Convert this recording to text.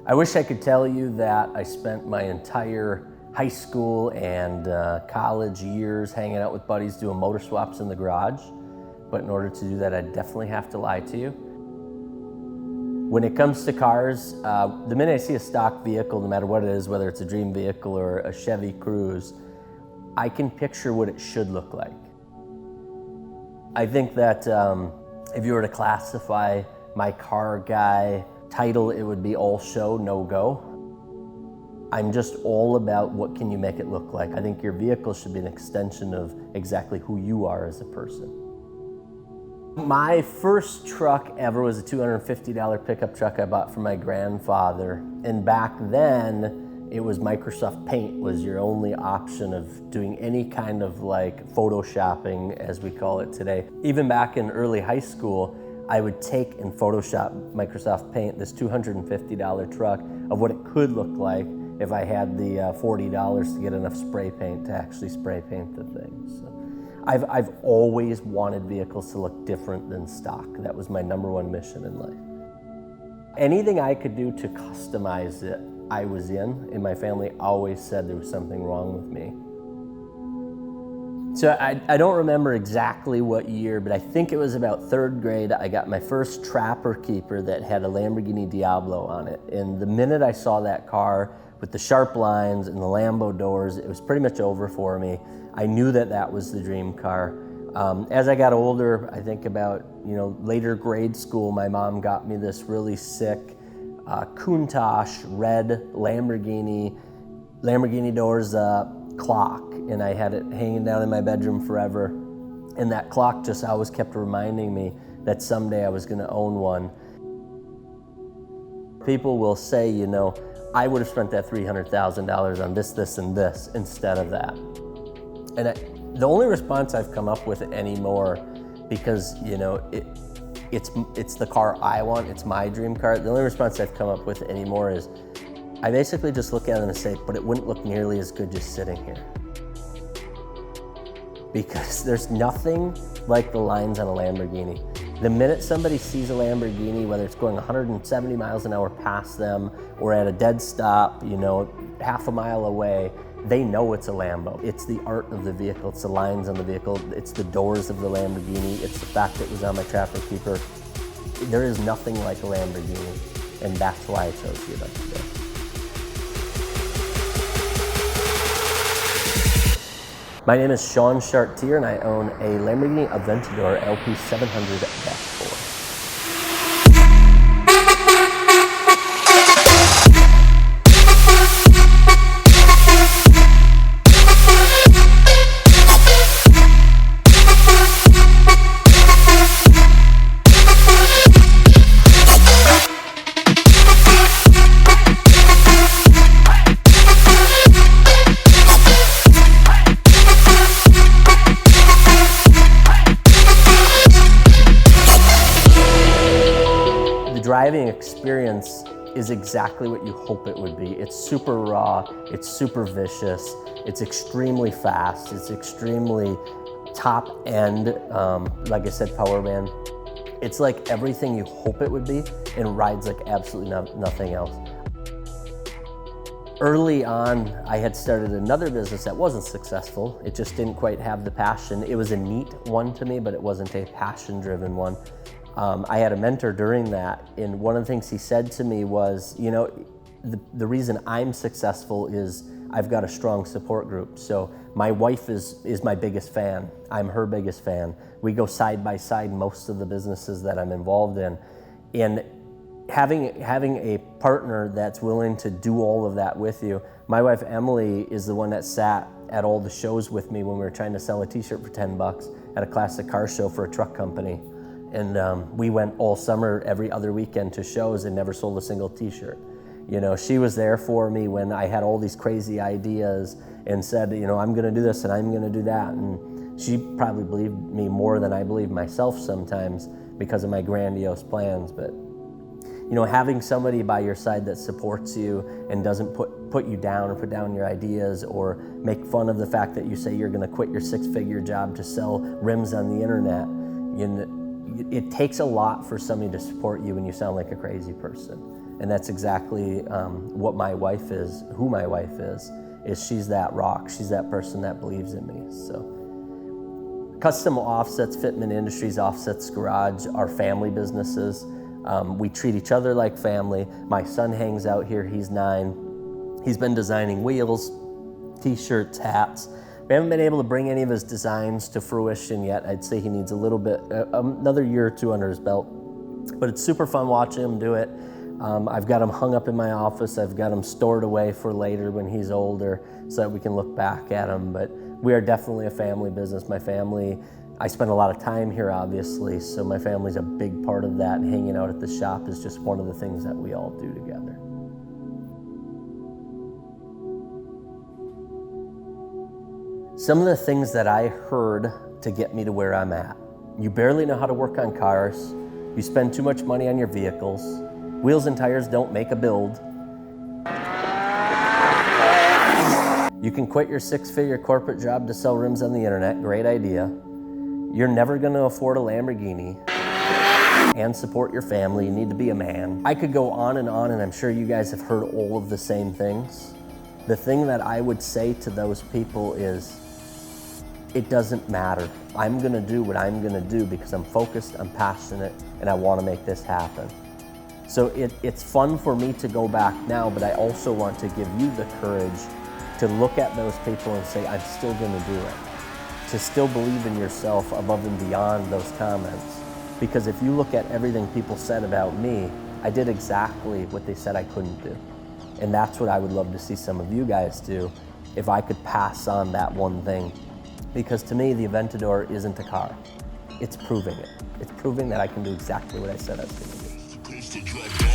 I wish I could tell you that I spent my entire high school and college years hanging out with buddies doing motor swaps in the garage, but in order to do that, I'd definitely have to lie to you. When it comes to cars, the minute I see a stock vehicle, no matter what it is, whether it's a dream vehicle or a Chevy Cruze, I can picture what it should look like. I think that if you were to classify my car guy title, it would be all show, no go. I'm just all about what can you make it look like. I think your vehicle should be an extension of exactly who you are as a person. My first truck ever was a $250 pickup truck I bought from my grandfather. And back then, it was Microsoft Paint was your only option of doing any kind of like photoshopping, as we call it today. Even back in early high school, I would take and Photoshop Microsoft Paint, this $250 truck, of what it could look like if I had the $40 to get enough spray paint to actually spray paint the thing. So I've always wanted vehicles to look different than stock. That was my #1 mission in life. Anything I could do to customize it, I was in, and my family always said there was something wrong with me. So I don't remember exactly what year, but I think it was about 3rd grade, I got my first Trapper Keeper that had a Lamborghini Diablo on it. And the minute I saw that car with the sharp lines and the Lambo doors, it was pretty much over for me. I knew that that was the dream car. As I got older, I think about later grade school, my mom got me this really sick Countach red Lamborghini doors clock, and I had it hanging down in my bedroom forever. And that clock just always kept reminding me that someday I was going to own one. People will say, I would have spent that $300,000 on this, this, and this instead of that. And the only response I've come up with anymore, because it's the car I want, it's my dream car. The only response I've come up with anymore is I basically just look at it and say, but it wouldn't look nearly as good just sitting here. Because there's nothing like the lines on a Lamborghini. The minute somebody sees a Lamborghini, whether it's going 170 miles an hour past them or at a dead stop, half a mile away, they know it's a Lambo. It's the art of the vehicle, it's the lines on the vehicle, it's the doors of the Lamborghini, it's the fact that it was on my Trapper Keeper. There is nothing like a Lamborghini, and that's why I chose you today. My name is Shawn Chartier, and I own a Lamborghini Aventador LP700-4. Driving experience is exactly what you hope it would be. It's super raw, it's super vicious, it's extremely fast, it's extremely top end, like I said, power band. It's like everything you hope it would be and rides like absolutely nothing else. Early on, I had started another business that wasn't successful. It just didn't quite have the passion. It was a neat one to me, but it wasn't a passion-driven one. I had a mentor during that, and one of the things he said to me was, the reason I'm successful is I've got a strong support group. So my wife is my biggest fan. I'm her biggest fan. We go side by side most of the businesses that I'm involved in. And having a partner that's willing to do all of that with you. My wife Emily is the one that sat at all the shows with me when we were trying to sell a t-shirt for $10 at a classic car show for a truck company. And we went all summer, every other weekend to shows and never sold a single t-shirt. She was there for me when I had all these crazy ideas and said, I'm gonna do this and I'm gonna do that. And she probably believed me more than I believed myself sometimes because of my grandiose plans. But having somebody by your side that supports you and doesn't put you down or put down your ideas or make fun of the fact that you say you're gonna quit your 6-figure job to sell rims on the internet, it takes a lot for somebody to support you when you sound like a crazy person. And that's exactly what my wife is, who my wife is she's that rock. She's that person that believes in me. So Custom Offsets, Fitment Industries, Offsets Garage are family businesses. We treat each other like family. My son hangs out here, he's 9. He's been designing wheels, t-shirts, hats. We haven't been able to bring any of his designs to fruition yet. I'd say he needs a little bit, another year or 2 under his belt. But it's super fun watching him do it. I've got him hung up in my office. I've got him stored away for later when he's older so that we can look back at him. But we are definitely a family business. My family, I spend a lot of time here, obviously, so my family's a big part of that, and hanging out at the shop is just one of the things that we all do together. Some of the things that I heard to get me to where I'm at. You barely know how to work on cars. You spend too much money on your vehicles. Wheels and tires don't make a build. You can quit your 6-figure corporate job to sell rims on the internet. Great idea. You're never going to afford a Lamborghini and support your family. You need to be a man. I could go on, and I'm sure you guys have heard all of the same things. The thing that I would say to those people is, it doesn't matter. I'm going to do what I'm going to do because I'm focused, I'm passionate, and I want to make this happen. So it's fun for me to go back now, but I also want to give you the courage to look at those people and say, I'm still going to do it. To still believe in yourself above and beyond those comments. Because if you look at everything people said about me, I did exactly what they said I couldn't do. And that's what I would love to see some of you guys do, if I could pass on that one thing. Because to me, the Aventador isn't a car. It's proving it. It's proving that I can do exactly what I said I was going to do.